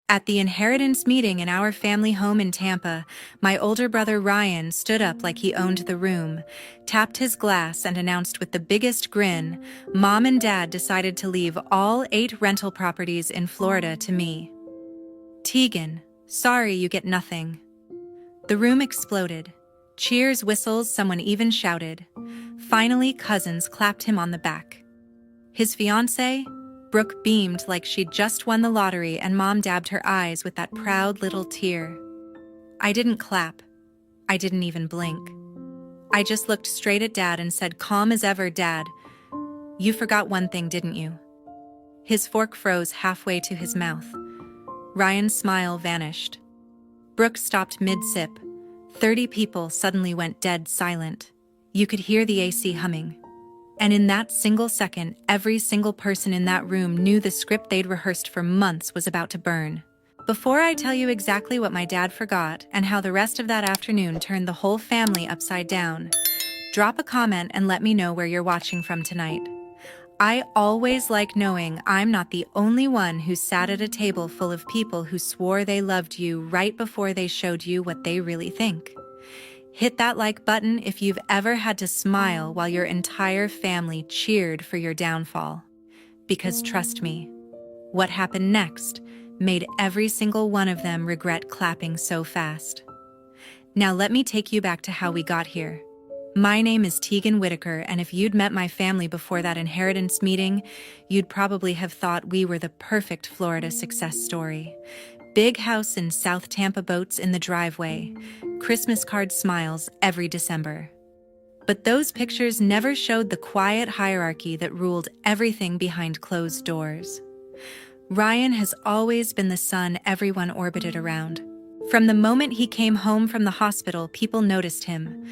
At the inheritance meeting in our family home in Tampa, my older brother Ryan stood up like he owned the room, tapped his glass, and announced with the biggest grin, Mom and Dad decided to leave all 8 rental properties in Florida to me. Tegan, sorry you get nothing. The room exploded. Cheers, whistles, someone even shouted. Finally, cousins clapped him on the back. His fiancée, Brooke, beamed like she'd just won the lottery, and Mom dabbed her eyes with that proud little tear. I didn't clap. I didn't even blink. I just looked straight at Dad and said, calm as ever, Dad, you forgot one thing, didn't you? His fork froze halfway to his mouth. Ryan's smile vanished. Brooke stopped mid-sip. 30 people suddenly went dead silent. You could hear the AC humming. And in that single second, every single person in that room knew the script they'd rehearsed for months was about to burn. Before I tell you exactly what my dad forgot and how the rest of that afternoon turned the whole family upside down, drop a comment and let me know where you're watching from tonight. I always like knowing I'm not the only one who sat at a table full of people who swore they loved you right before they showed you what they really think. Hit that like button if you've ever had to smile while your entire family cheered for your downfall. Because trust me, what happened next made every single one of them regret clapping so fast. Now let me take you back to how we got here. My name is Tegan Whitaker, and if you'd met my family before that inheritance meeting, you'd probably have thought we were the perfect Florida success story. Big house in South Tampa, boats in the driveway, Christmas card smiles every December. But those pictures never showed the quiet hierarchy that ruled everything behind closed doors. Ryan has always been the son everyone orbited around. From the moment he came home from the hospital, people noticed him.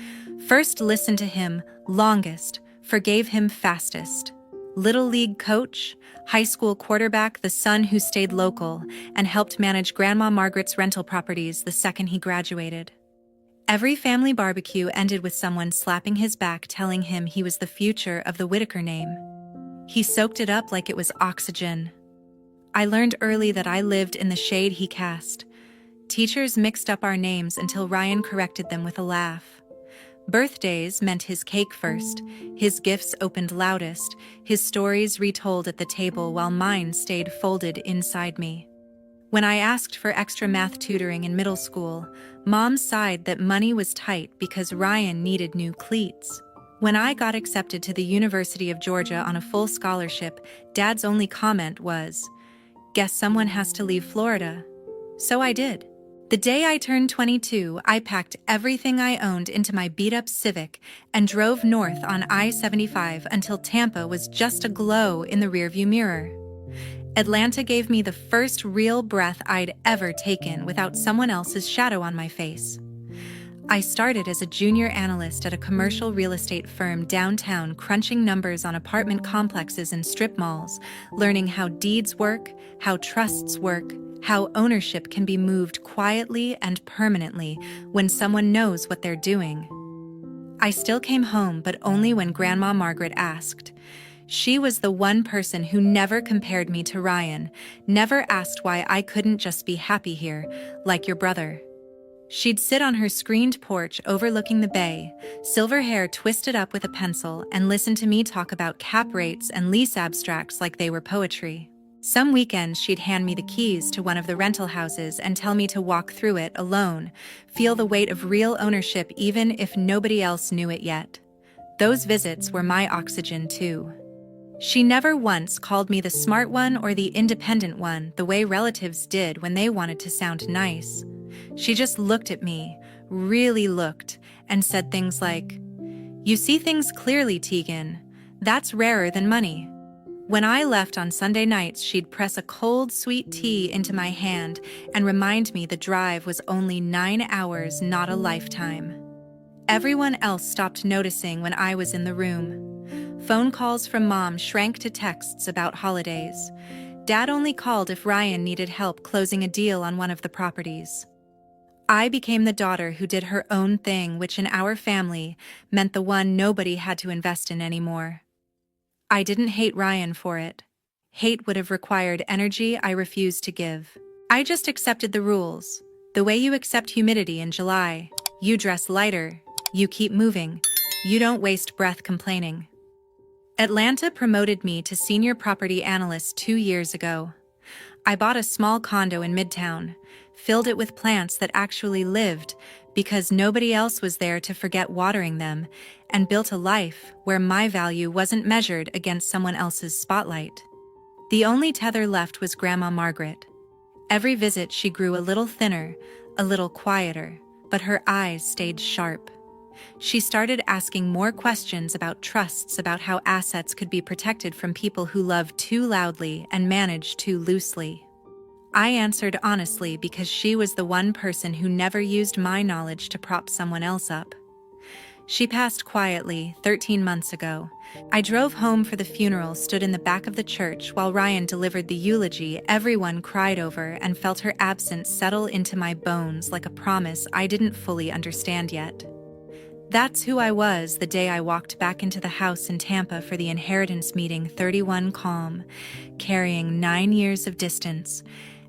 First listened to him longest, forgave him fastest. Little league coach, high school quarterback, the son who stayed local and helped manage Grandma Margaret's rental properties the second he graduated. Every family barbecue ended with someone slapping his back, telling him he was the future of the Whitaker name. He soaked it up like it was oxygen. I learned early that I lived in the shade he cast. Teachers mixed up our names until Ryan corrected them with a laugh. Birthdays meant his cake first, his gifts opened loudest, his stories retold at the table while mine stayed folded inside me. When I asked for extra math tutoring in middle school, Mom sighed that money was tight because Ryan needed new cleats. When I got accepted to the University of Georgia on a full scholarship, Dad's only comment was, "Guess someone has to leave Florida." So I did. The day I turned 22, I packed everything I owned into my beat-up Civic and drove north on I-75 until Tampa was just a glow in the rearview mirror. Atlanta gave me the first real breath I'd ever taken without someone else's shadow on my face. I started as a junior analyst at a commercial real estate firm downtown, crunching numbers on apartment complexes and strip malls, learning how deeds work, how trusts work, how ownership can be moved quietly and permanently when someone knows what they're doing. I still came home, but only when Grandma Margaret asked. She was the one person who never compared me to Ryan, never asked why I couldn't just be happy here, like your brother. She'd sit on her screened porch overlooking the bay, silver hair twisted up with a pencil, and listen to me talk about cap rates and lease abstracts like they were poetry. Some weekends she'd hand me the keys to one of the rental houses and tell me to walk through it alone, feel the weight of real ownership even if nobody else knew it yet. Those visits were my oxygen too. She never once called me the smart one or the independent one the way relatives did when they wanted to sound nice. She just looked at me, really looked, and said things like, "You see things clearly, Tegan. That's rarer than money." When I left on Sunday nights, she'd press a cold, sweet tea into my hand and remind me the drive was only 9 hours, not a lifetime. Everyone else stopped noticing when I was in the room. Phone calls from Mom shrank to texts about holidays. Dad only called if Ryan needed help closing a deal on one of the properties. I became the daughter who did her own thing, which in our family meant the one nobody had to invest in anymore. I didn't hate Ryan for it. Hate would have required energy I refused to give. I just accepted the rules. The way you accept humidity in July. You dress lighter. You keep moving. You don't waste breath complaining. Atlanta promoted me to senior property analyst 2 years ago. I bought a small condo in Midtown, filled it with plants that actually lived because nobody else was there to forget watering them, and built a life where my value wasn't measured against someone else's spotlight. The only tether left was Grandma Margaret. Every visit she grew a little thinner, a little quieter, but her eyes stayed sharp. She started asking more questions about trusts, about how assets could be protected from people who love too loudly and manage too loosely. I answered honestly because she was the one person who never used my knowledge to prop someone else up. She passed quietly 13 months ago. I drove home for the funeral, stood in the back of the church while Ryan delivered the eulogy everyone cried over, and felt her absence settle into my bones like a promise I didn't fully understand yet. That's who I was the day I walked back into the house in Tampa for the inheritance meeting, 31 calm, carrying 9 years of distance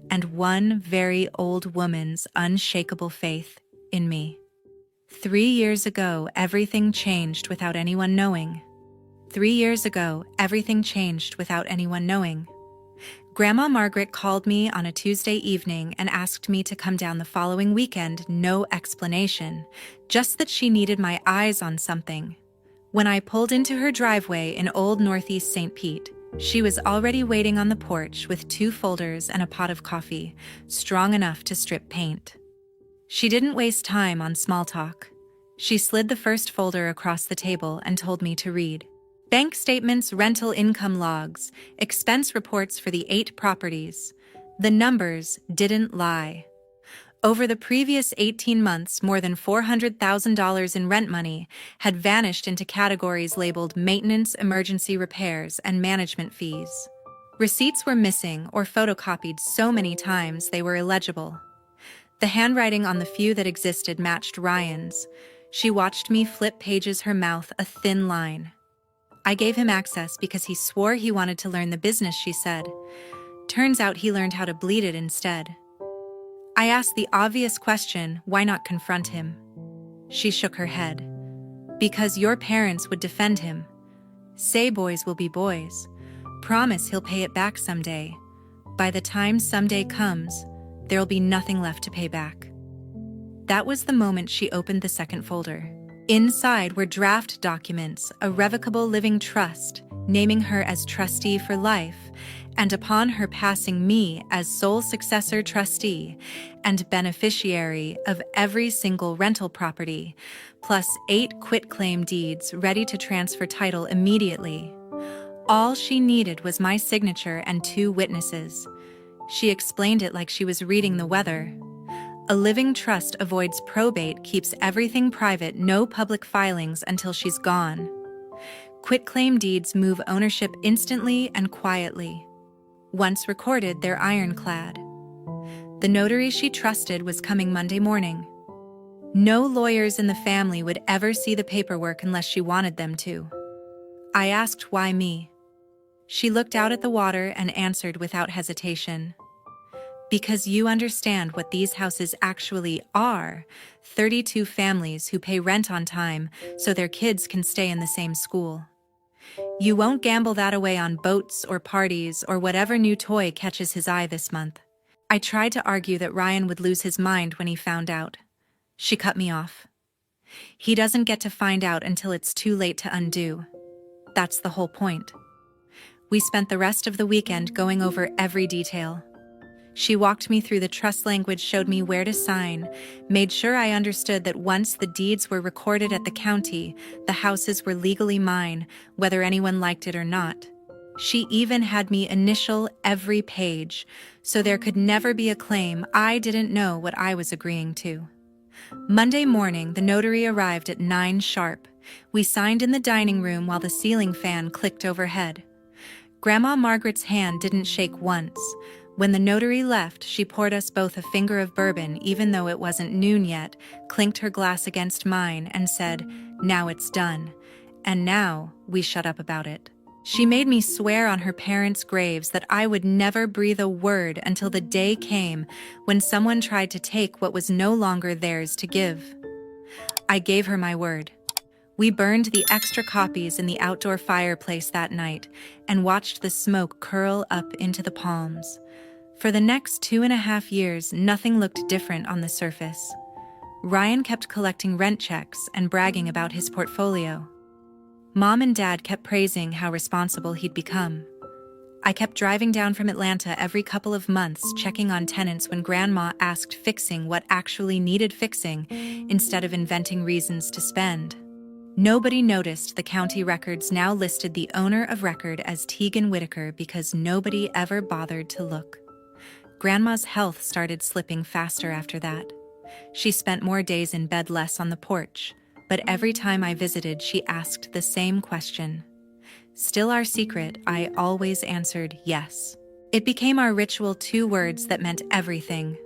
and one very old woman's unshakable faith in me. 3 years ago, everything changed without anyone knowing. 3 years ago, everything changed without anyone knowing. Grandma Margaret called me on a Tuesday evening and asked me to come down the following weekend, no explanation, just that she needed my eyes on something. When I pulled into her driveway in Old Northeast St. Pete, she was already waiting on the porch with 2 folders and a pot of coffee, strong enough to strip paint. She didn't waste time on small talk. She slid the first folder across the table and told me to read. Bank statements, rental income logs, expense reports for the 8 properties. The numbers didn't lie. Over the previous 18 months, more than $400,000 in rent money had vanished into categories labeled maintenance, emergency repairs, and management fees. Receipts were missing or photocopied so many times they were illegible. The handwriting on the few that existed matched Ryan's. She watched me flip pages, her mouth a thin line. I gave him access because he swore he wanted to learn the business, she said. Turns out he learned how to bleed it instead. I asked the obvious question, why not confront him? She shook her head. Because your parents would defend him. Say boys will be boys. Promise he'll pay it back someday. By the time someday comes, there'll be nothing left to pay back. That was the moment she opened the second folder. Inside were draft documents, a revocable living trust, naming her as trustee for life, and upon her passing, me as sole successor trustee and beneficiary of every single rental property, plus 8 quitclaim deeds ready to transfer title immediately. All she needed was my signature and 2 witnesses. She explained it like she was reading the weather. A living trust avoids probate, keeps everything private, no public filings until she's gone. Quitclaim deeds move ownership instantly and quietly. Once recorded, they're ironclad. The notary she trusted was coming Monday morning. No lawyers in the family would ever see the paperwork unless she wanted them to. I asked why me. She looked out at the water and answered without hesitation. Because you understand what these houses actually are, 32 families who pay rent on time so their kids can stay in the same school. You won't gamble that away on boats or parties or whatever new toy catches his eye this month. I tried to argue that Ryan would lose his mind when he found out. She cut me off. He doesn't get to find out until it's too late to undo. That's the whole point. We spent the rest of the weekend going over every detail. She walked me through the trust language, showed me where to sign, made sure I understood that once the deeds were recorded at the county, the houses were legally mine, whether anyone liked it or not. She even had me initial every page, so there could never be a claim I didn't know what I was agreeing to. Monday morning, the notary arrived at 9 sharp. We signed in the dining room while the ceiling fan clicked overhead. Grandma Margaret's hand didn't shake once. When the notary left, she poured us both a finger of bourbon, even though it wasn't noon yet, clinked her glass against mine, and said, "Now it's done." And now we shut up about it. She made me swear on her parents' graves that I would never breathe a word until the day came when someone tried to take what was no longer theirs to give. I gave her my word. We burned the extra copies in the outdoor fireplace that night and watched the smoke curl up into the palms. For the next 2.5 years, nothing looked different on the surface. Ryan kept collecting rent checks and bragging about his portfolio. Mom and Dad kept praising how responsible he'd become. I kept driving down from Atlanta every couple of months, checking on tenants when Grandma asked fixing what actually needed fixing instead of inventing reasons to spend. Nobody noticed the county records now listed the owner of record as Tegan Whitaker because nobody ever bothered to look. Grandma's health started slipping faster after that. She spent more days in bed, less on the porch, but every time I visited, she asked the same question. Still our secret, I always answered yes. It became our ritual, 2 words that meant everything.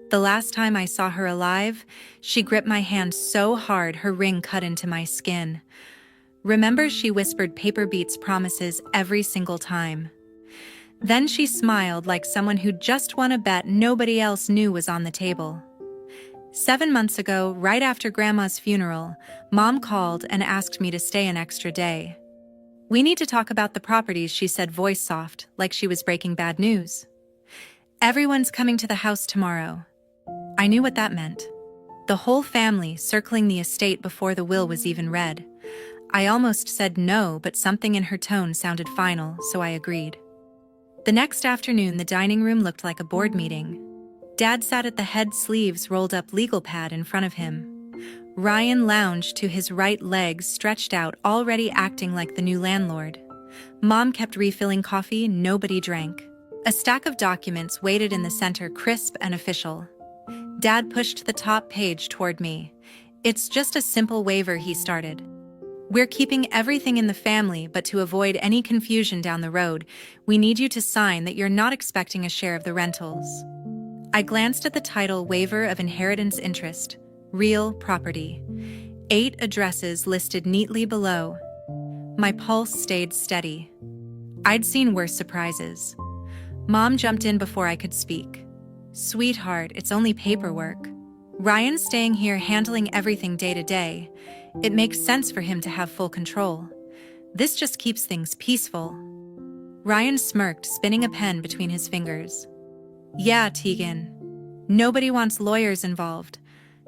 The last time I saw her alive, she gripped my hand so hard her ring cut into my skin. Remember, she whispered paper beats promises every single time. Then she smiled like someone who'd just won a bet nobody else knew was on the table. 7 months ago, right after Grandma's funeral, Mom called and asked me to stay an extra day. "We need to talk about the properties," she said, voice soft, like she was breaking bad news. "Everyone's coming to the house tomorrow." I knew what that meant. The whole family circling the estate before the will was even read. I almost said no, but something in her tone sounded final, so I agreed. The next afternoon, the dining room looked like a board meeting. Dad sat at the head, sleeves rolled up, legal pad in front of him. Ryan lounged to his right, legs stretched out, already acting like the new landlord. Mom kept refilling coffee, nobody drank. A stack of documents waited in the center, crisp and official. Dad pushed the top page toward me. "It's just a simple waiver," he started. "We're keeping everything in the family, but to avoid any confusion down the road, we need you to sign that you're not expecting a share of the rentals." I glanced at the title, Waiver of Inheritance Interest, Real Property. 8 addresses listed neatly below. My pulse stayed steady. I'd seen worse surprises. Mom jumped in before I could speak. "Sweetheart, it's only paperwork. Ryan's staying here handling everything day to day. It makes sense for him to have full control. This just keeps things peaceful." Ryan smirked, spinning a pen between his fingers. "Yeah, Tegan. Nobody wants lawyers involved.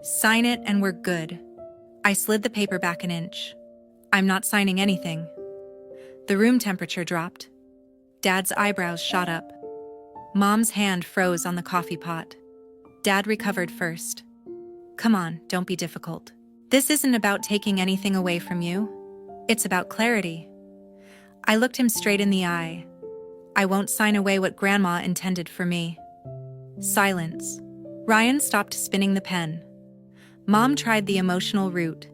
Sign it and we're good." I slid the paper back an inch. "I'm not signing anything." The room temperature dropped. Dad's eyebrows shot up. Mom's hand froze on the coffee pot. Dad recovered first. "Come on, don't be difficult. This isn't about taking anything away from you. It's about clarity." I looked him straight in the eye. "I won't sign away what Grandma intended for me." Silence. Ryan stopped spinning the pen. Mom tried the emotional route.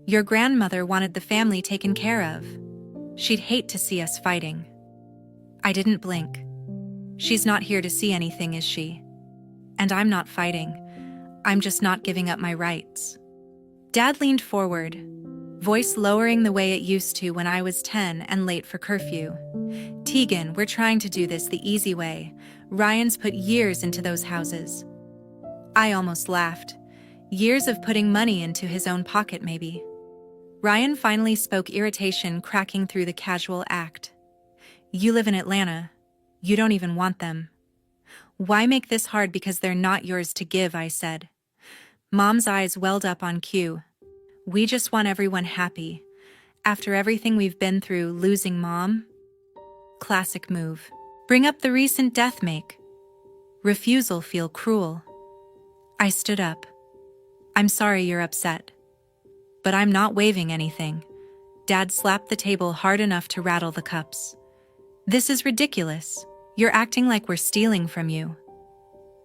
"Your grandmother wanted the family taken care of. She'd hate to see us fighting." I didn't blink. "She's not here to see anything, is she? And I'm not fighting. I'm just not giving up my rights." Dad leaned forward, voice lowering the way it used to when I was 10 and late for curfew. "Tegan, we're trying to do this the easy way. Ryan's put years into those houses." I almost laughed. Years of putting money into his own pocket, maybe. Ryan finally spoke, irritation cracking through the casual act. "You live in Atlanta. You don't even want them. Why make this hard because they're not yours to give?" I said. Mom's eyes welled up on cue. "We just want everyone happy. After everything we've been through, losing Mom?" Classic move. Bring up the recent death, make refusal feel cruel. I stood up. "I'm sorry you're upset. But I'm not waiving anything." Dad slapped the table hard enough to rattle the cups. "This is ridiculous. You're acting like we're stealing from you."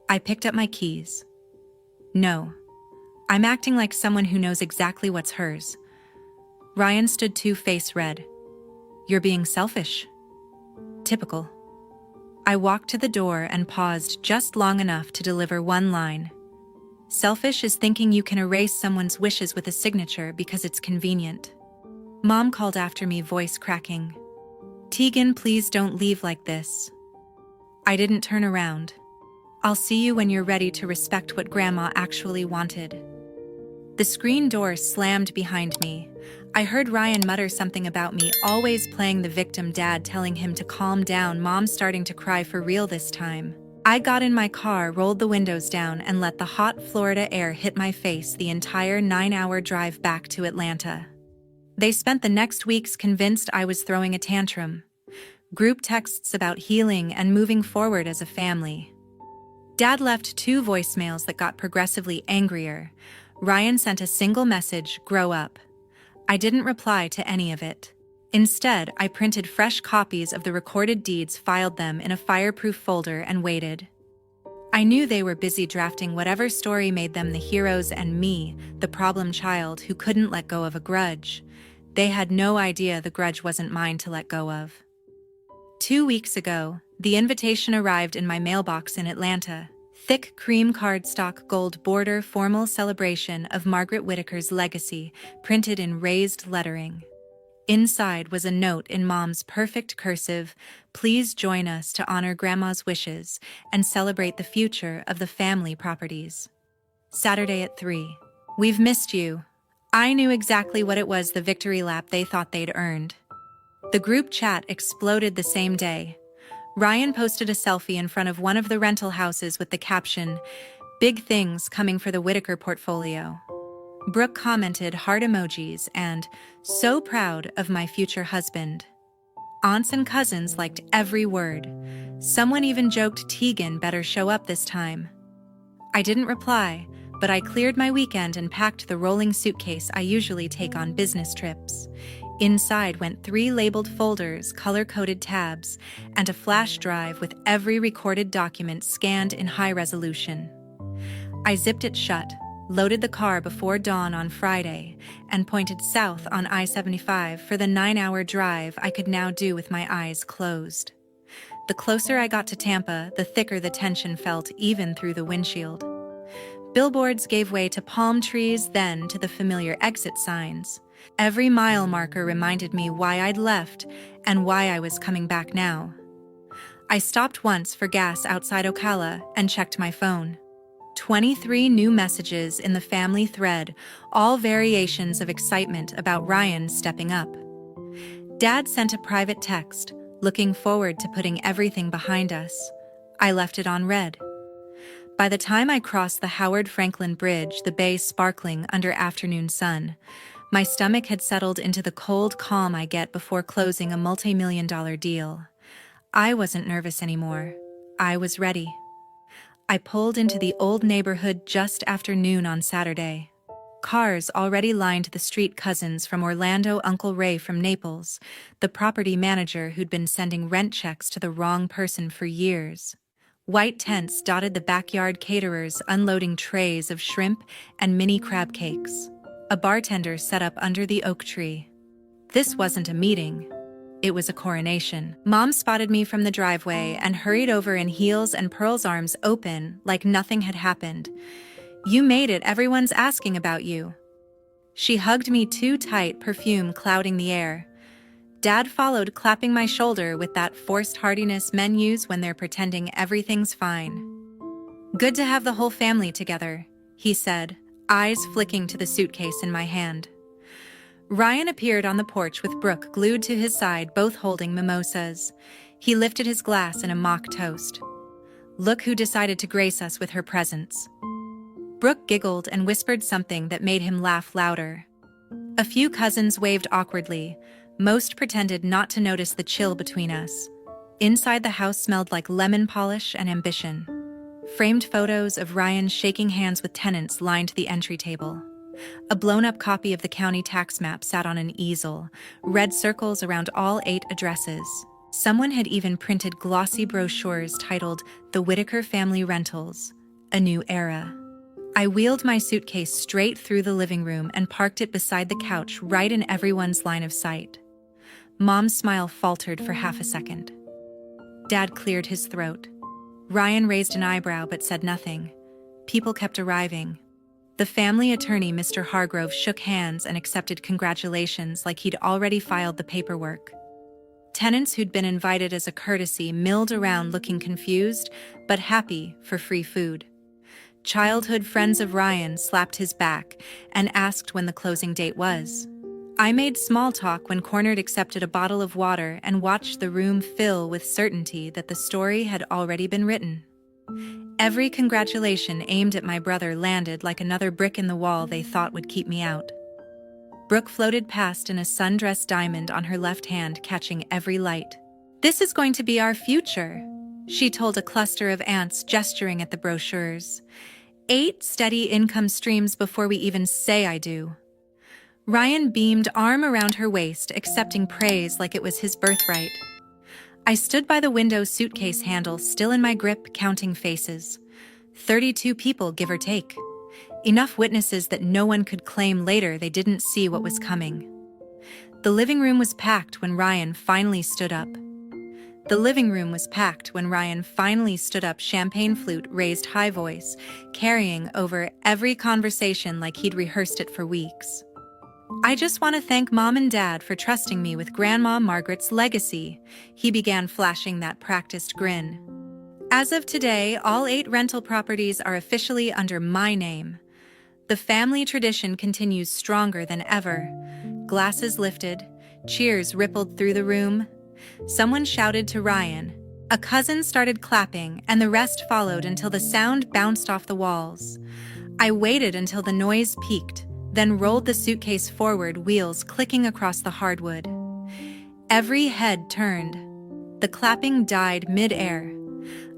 I picked up my keys. "No. I'm acting like someone who knows exactly what's hers." Ryan stood too, face red. "You're being selfish." Typical. I walked to the door and paused just long enough to deliver one line. "Selfish is thinking you can erase someone's wishes with a signature because it's convenient." Mom called after me, voice cracking. Tegan, please don't leave like this. I didn't turn around. I'll see you when you're ready to respect what Grandma actually wanted. The screen door slammed behind me. I heard Ryan mutter something about me always playing the victim, Dad telling him to calm down, Mom starting to cry for real this time. I got in my car, rolled the windows down, and let the hot Florida air hit my face the entire 9-hour drive back to Atlanta. They spent the next weeks convinced I was throwing a tantrum. Group texts about healing and moving forward as a family. Dad left 2 voicemails that got progressively angrier. Ryan sent a single message, "Grow up." I didn't reply to any of it. Instead, I printed fresh copies of the recorded deeds, filed them in a fireproof folder, and waited. I knew they were busy drafting whatever story made them the heroes and me, the problem child who couldn't let go of a grudge. They had no idea the grudge wasn't mine to let go of. 2 weeks ago, the invitation arrived in my mailbox in Atlanta. Thick cream cardstock gold border, formal celebration of Margaret Whittaker's legacy, printed in raised lettering. Inside was a note in Mom's perfect cursive, "Please join us to honor Grandma's wishes and celebrate the future of the family properties. Saturday at 3. We've missed you." I knew exactly what it was, the victory lap they thought they'd earned. The group chat exploded the same day. Ryan posted a selfie in front of one of the rental houses with the caption, "Big things coming for the Whittaker portfolio." Brooke commented heart emojis and, "So proud of my future husband." Aunts and cousins liked every word. Someone even joked Tegan better show up this time. I didn't reply, but I cleared my weekend and packed the rolling suitcase I usually take on business trips. Inside went 3 labeled folders, color-coded tabs, and a flash drive with every recorded document scanned in high resolution. I zipped it shut, loaded the car before dawn on Friday, and pointed south on I-75 for the 9-hour drive I could now do with my eyes closed. The closer I got to Tampa, the thicker the tension felt, even through the windshield. Billboards gave way to palm trees, then to the familiar exit signs. Every mile marker reminded me why I'd left and why I was coming back now. I stopped once for gas outside Ocala and checked my phone. 23 new messages in the family thread, all variations of excitement about Ryan stepping up. Dad sent a private text, looking forward to putting everything behind us. I left it on read. By the time I crossed the Howard Franklin Bridge, the bay sparkling under afternoon sun, my stomach had settled into the cold calm I get before closing a multi-million-dollar deal. I wasn't nervous anymore. I was ready. I pulled into the old neighborhood just after noon on Saturday. Cars already lined the street. Cousins from Orlando, Uncle Ray from Naples, the property manager who'd been sending rent checks to the wrong person for years. White tents dotted the backyard, caterers unloading trays of shrimp and mini crab cakes. A bartender set up under the oak tree. This wasn't a meeting. It was a coronation. Mom spotted me from the driveway and hurried over in heels and pearls, arms open like nothing had happened. "You made it. Everyone's asking about you." She hugged me too tight, perfume clouding the air. Dad followed, clapping my shoulder with that forced heartiness men use when they're pretending everything's fine. "Good to have the whole family together," he said, eyes flicking to the suitcase in my hand. Ryan appeared on the porch with Brooke glued to his side, both holding mimosas. He lifted his glass in a mock toast. "Look who decided to grace us with her presence." Brooke giggled and whispered something that made him laugh louder. A few cousins waved awkwardly. Most pretended not to notice the chill between us. Inside, the house smelled like lemon polish and ambition. Framed photos of Ryan shaking hands with tenants lined the entry table. A blown-up copy of the county tax map sat on an easel, red circles around all 8 addresses. Someone had even printed glossy brochures titled "The Whittaker Family Rentals, A New Era." I wheeled my suitcase straight through the living room and parked it beside the couch, right in everyone's line of sight. Mom's smile faltered for half a second. Dad cleared his throat. Ryan raised an eyebrow but said nothing. People kept arriving. The family attorney, Mr. Hargrove, shook hands and accepted congratulations like he'd already filed the paperwork. Tenants who'd been invited as a courtesy milled around looking confused, but happy for free food. Childhood friends of Ryan slapped his back and asked when the closing date was. I made small talk when cornered, accepted a bottle of water, and watched the room fill with certainty that the story had already been written. Every congratulation aimed at my brother landed like another brick in the wall they thought would keep me out. Brooke floated past in a sundress diamond on her left hand, catching every light. "This is going to be our future," she told a cluster of ants, gesturing at the brochures. 8 steady income streams before we even say I do. Ryan beamed, arm around her waist, accepting praise like it was his birthright. I stood by the window, suitcase handle still in my grip, counting faces. 32 people, give or take. Enough witnesses that no one could claim later they didn't see what was coming. The living room was packed when Ryan finally stood up. Champagne flute raised, high voice, carrying over every conversation like he'd rehearsed it for weeks. "I just want to thank Mom and Dad for trusting me with Grandma Margaret's legacy," he began, flashing that practiced grin. "As of today, all 8 rental properties are officially under my name. The family tradition continues stronger than ever." Glasses lifted, cheers rippled through the room. Someone shouted to Ryan. A cousin started clapping, and the rest followed until the sound bounced off the walls. I waited until the noise peaked, then rolled the suitcase forward, wheels clicking across the hardwood. Every head turned. The clapping died mid-air.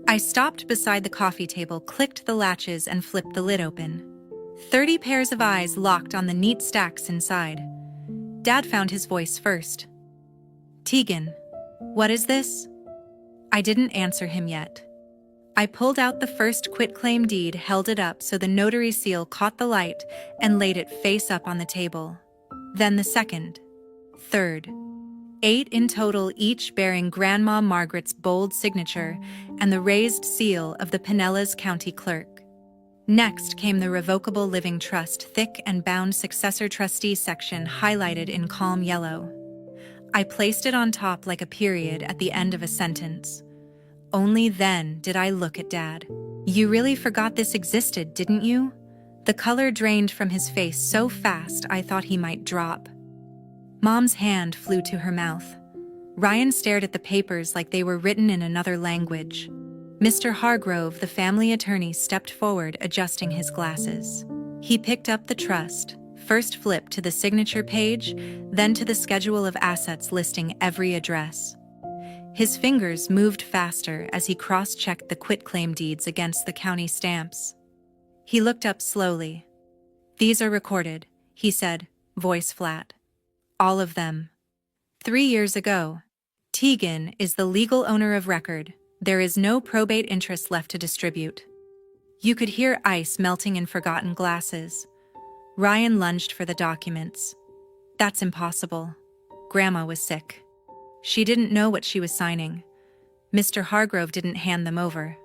I stopped beside the coffee table, clicked the latches, and flipped the lid open. 30 pairs of eyes locked on the neat stacks inside. Dad found his voice first. "Tegan, what is this?" I didn't answer him yet. I pulled out the first quitclaim deed, held it up so the notary seal caught the light, and laid it face up on the table. Then the second, third. 8 in total, each bearing Grandma Margaret's bold signature and the raised seal of the Pinellas County Clerk. Next came the Revocable Living Trust, thick and bound successor trustee section highlighted in calm yellow. I placed it on top like a period at the end of a sentence. Only then did I look at Dad. "You really forgot this existed, didn't you?" The color drained from his face so fast I thought he might drop. Mom's hand flew to her mouth. Ryan stared at the papers like they were written in another language. Mr. Hargrove, the family attorney, stepped forward, adjusting his glasses. He picked up the trust, first flipped to the signature page, then to the schedule of assets listing every address. His fingers moved faster as he cross-checked the quitclaim deeds against the county stamps. He looked up slowly. "These are recorded," he said, voice flat. "All of them. 3 years ago. Tegan is the legal owner of record. There is no probate interest left to distribute." You could hear ice melting in forgotten glasses. Ryan lunged for the documents. "That's impossible. Grandma was sick. She didn't know what she was signing. Mr. Hargrove didn't hand them over.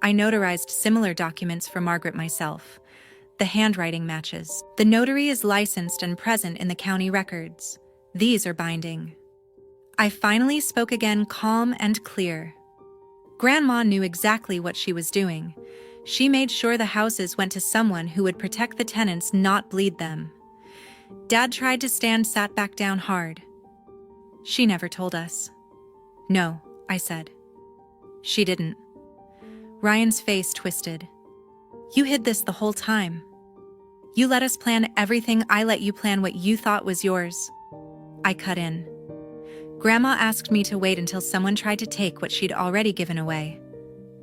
I notarized similar documents for Margaret myself. The handwriting matches. The notary is licensed and present in the county records. These are binding." I finally spoke again, calm and clear. Grandma knew exactly what she was doing. She made sure the houses went to someone who would protect the tenants, not bleed them. Dad tried to stand, sat back down hard. "She never told us." "No," I said. "She didn't." Ryan's face twisted. "You hid this the whole time. You let us plan everything. I let you plan what you thought was yours." I cut in. "Grandma asked me to wait until someone tried to take what she'd already given away.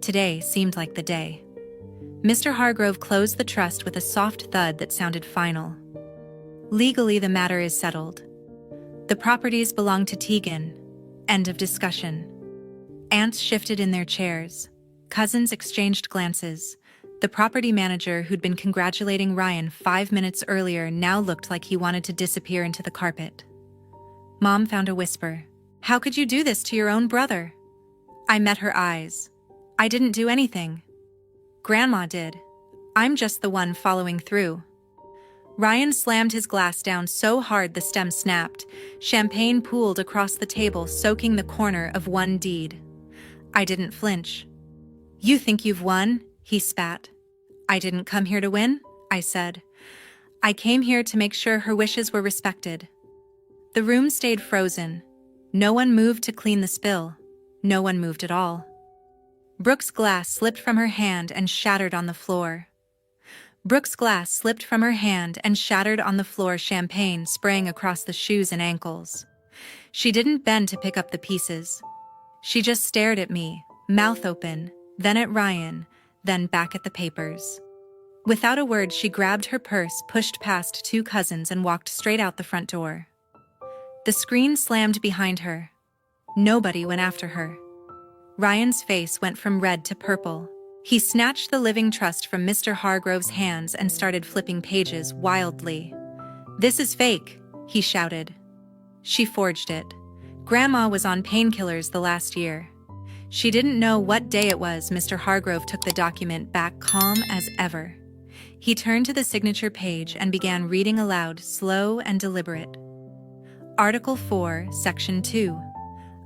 Today seemed like the day." Mr. Hargrove closed the trust with a soft thud that sounded final. "Legally, the matter is settled. The properties belong to Tegan. End of discussion." Aunts shifted in their chairs. Cousins exchanged glances. The property manager, who'd been congratulating Ryan 5 minutes earlier, now looked like he wanted to disappear into the carpet. Mom found a whisper. "How could you do this to your own brother?" I met her eyes. "I didn't do anything. Grandma did. I'm just the one following through." Ryan slammed his glass down so hard the stem snapped. Champagne pooled across the table, soaking the corner of one deed. I didn't flinch. "You think you've won?" he spat. "I didn't come here to win," I said. "I came here to make sure her wishes were respected." The room stayed frozen. No one moved to clean the spill. No one moved at all. Brooke's glass slipped from her hand and shattered on the floor. Champagne spraying across the shoes and ankles. She didn't bend to pick up the pieces. She just stared at me, mouth open, then at Ryan, then back at the papers. Without a word, she grabbed her purse, pushed past two cousins, and walked straight out the front door. The screen slammed behind her. Nobody went after her. Ryan's face went from red to purple. He snatched the living trust from Mr. Hargrove's hands and started flipping pages wildly. "This is fake," he shouted. "She forged it. Grandma was on painkillers the last year. She didn't know what day it was." Mr. Hargrove took the document back, calm as ever. He turned to the signature page and began reading aloud, slow and deliberate. Article 4, Section 2.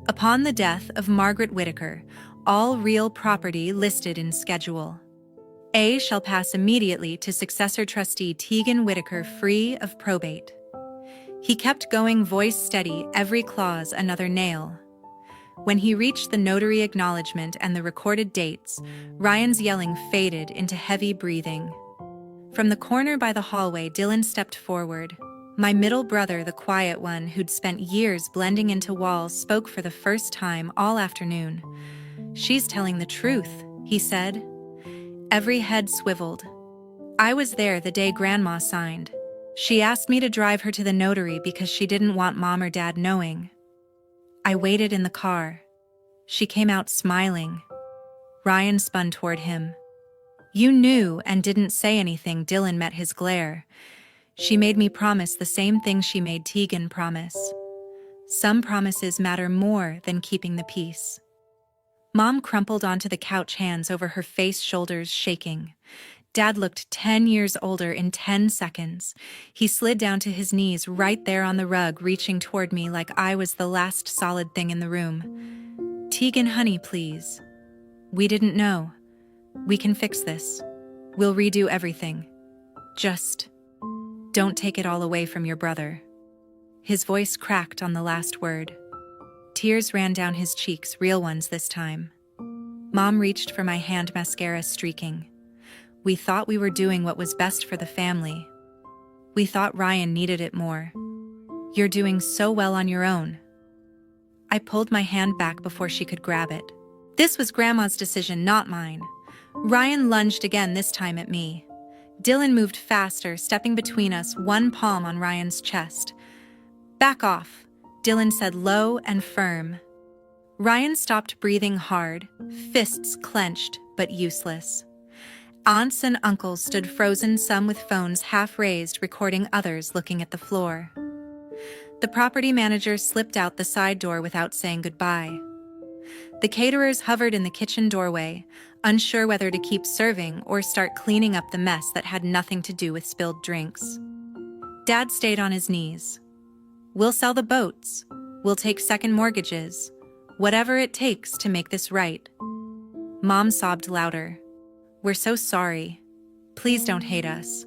Upon the death of Margaret Whittaker, all real property listed in Schedule A shall pass immediately to successor trustee Tegan Whittaker, free of probate. He kept going, voice steady, every clause another nail. When he reached the notary acknowledgement and the recorded dates, Ryan's yelling faded into heavy breathing. From the corner by the hallway, Dylan stepped forward. My middle brother, the quiet one who'd spent years blending into walls, spoke for the first time all afternoon. "She's telling the truth," he said. Every head swiveled. "I was there the day Grandma signed. She asked me to drive her to the notary because she didn't want Mom or Dad knowing. I waited in the car. She came out smiling." Ryan spun toward him. "You knew and didn't say anything." Dylan met his glare. "She made me promise the same thing she made Tegan promise. Some promises matter more than keeping the peace." Mom crumpled onto the couch, hands over her face, shoulders shaking. Dad looked 10 years older in 10 seconds. He slid down to his knees right there on the rug, reaching toward me like I was the last solid thing in the room. "Tegan, honey, please. We didn't know. We can fix this. We'll redo everything. Just don't take it all away from your brother." His voice cracked on the last word. Tears ran down his cheeks, real ones this time. Mom reached for my hand, mascara streaking. "We thought we were doing what was best for the family. We thought Ryan needed it more. You're doing so well on your own." I pulled my hand back before she could grab it. This was Grandma's decision, not mine. Ryan lunged again, this time at me. Dylan moved faster, stepping between us, one palm on Ryan's chest. "Back off," Dylan said, low and firm. Ryan stopped, breathing hard, fists clenched but useless. Aunts and uncles stood frozen, some with phones half raised, recording, others looking at the floor. The property manager slipped out the side door without saying goodbye. The caterers hovered in the kitchen doorway, unsure whether to keep serving or start cleaning up the mess that had nothing to do with spilled drinks. Dad stayed on his knees. "We'll sell the boats. We'll take second mortgages. Whatever it takes to make this right." Mom sobbed louder. "We're so sorry. Please don't hate us."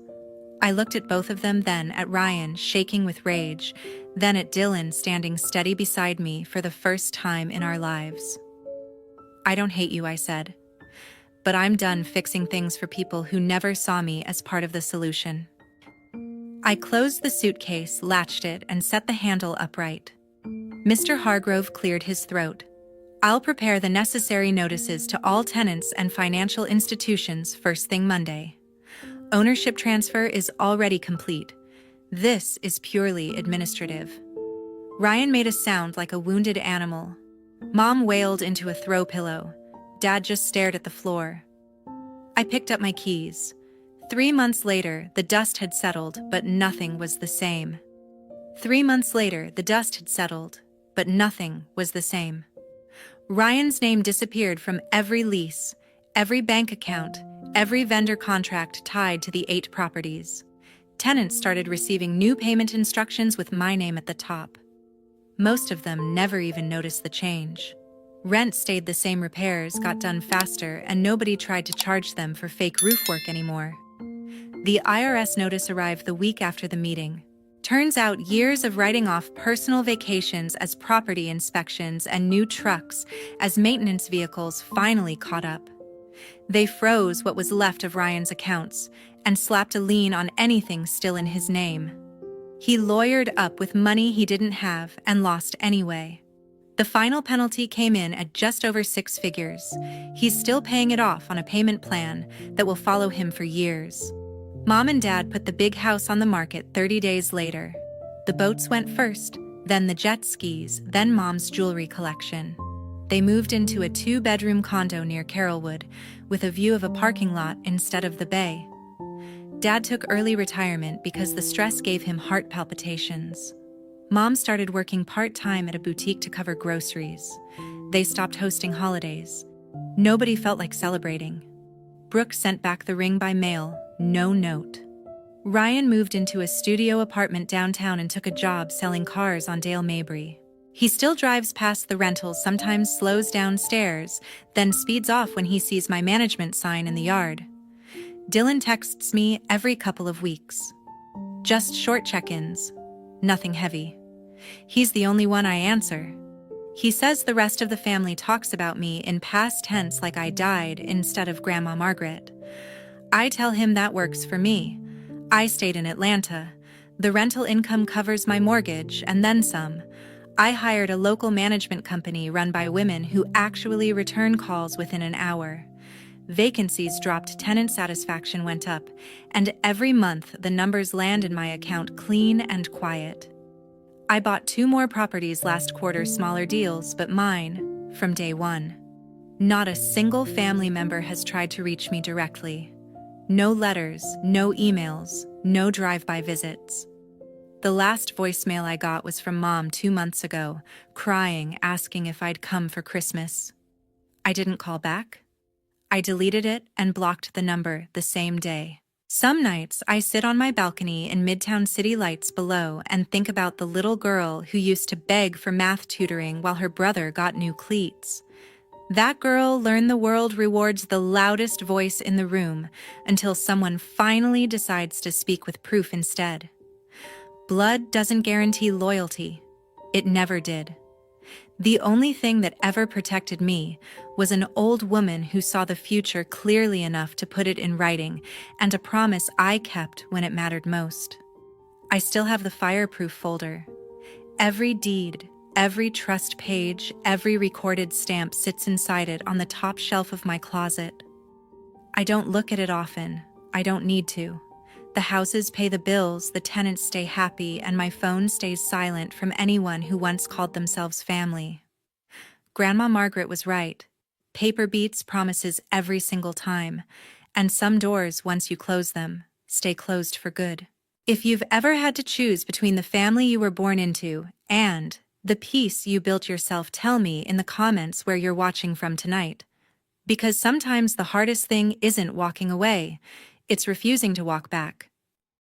I looked at both of them, then at Ryan, shaking with rage, then at Dylan, standing steady beside me for the first time in our lives. "I don't hate you," I said. "But I'm done fixing things for people who never saw me as part of the solution." I closed the suitcase, latched it, and set the handle upright. Mr. Hargrove cleared his throat. "I'll prepare the necessary notices to all tenants and financial institutions first thing Monday. Ownership transfer is already complete. This is purely administrative." Ryan made a sound like a wounded animal. Mom wailed into a throw pillow. Dad just stared at the floor. I picked up my keys. 3 months later, the dust had settled, but nothing was the same. 3 months later, the dust had settled, but nothing was the same. Ryan's name disappeared from every lease, every bank account, every vendor contract tied to the 8 properties. Tenants started receiving new payment instructions with my name at the top. Most of them never even noticed the change. Rent stayed the same, repairs got done faster, and nobody tried to charge them for fake roof work anymore. The IRS notice arrived the week after the meeting. Turns out years of writing off personal vacations as property inspections and new trucks as maintenance vehicles finally caught up. They froze what was left of Ryan's accounts and slapped a lien on anything still in his name. He lawyered up with money he didn't have and lost anyway. The final penalty came in at just over 6 figures. He's still paying it off on a payment plan that will follow him for years. Mom and Dad put the big house on the market 30 days later. The boats went first, then the jet skis, then Mom's jewelry collection. They moved into a 2-bedroom condo near Carrollwood, with a view of a parking lot instead of the bay. Dad took early retirement because the stress gave him heart palpitations. Mom started working part-time at a boutique to cover groceries. They stopped hosting holidays. Nobody felt like celebrating. Brooke sent back the ring by mail, no note. Ryan moved into a studio apartment downtown and took a job selling cars on Dale Mabry. He still drives past the rentals, sometimes slows downstairs, then speeds off when he sees my management sign in the yard. Dylan texts me every couple of weeks. Just short check-ins, nothing heavy. He's the only one I answer. He says the rest of the family talks about me in past tense like I died instead of Grandma Margaret. I tell him that works for me. I stayed in Atlanta. The rental income covers my mortgage and then some. I hired a local management company run by women who actually return calls within an hour. Vacancies dropped, tenant satisfaction went up, and every month the numbers land in my account clean and quiet. I bought 2 more properties last quarter, smaller deals, but mine, from day one. Not a single family member has tried to reach me directly. No letters, no emails, no drive-by visits. The last voicemail I got was from Mom 2 months ago, crying, asking if I'd come for Christmas. I didn't call back. I deleted it and blocked the number the same day. Some nights I sit on my balcony in Midtown city lights below and think about the little girl who used to beg for math tutoring while her brother got new cleats. That girl learned the world rewards the loudest voice in the room until someone finally decides to speak with proof instead. Blood doesn't guarantee loyalty. It never did. The only thing that ever protected me was an old woman who saw the future clearly enough to put it in writing, and a promise I kept when it mattered most. I still have the fireproof folder. Every deed, every trust page, every recorded stamp sits inside it on the top shelf of my closet. I don't look at it often. I don't need to. The houses pay the bills, the tenants stay happy, and my phone stays silent from anyone who once called themselves family. Grandma Margaret was right. Paper beats promises every single time, and some doors, once you close them, stay closed for good. If you've ever had to choose between the family you were born into and the peace you built yourself, tell me in the comments where you're watching from tonight. Because sometimes the hardest thing isn't walking away, it's refusing to walk back.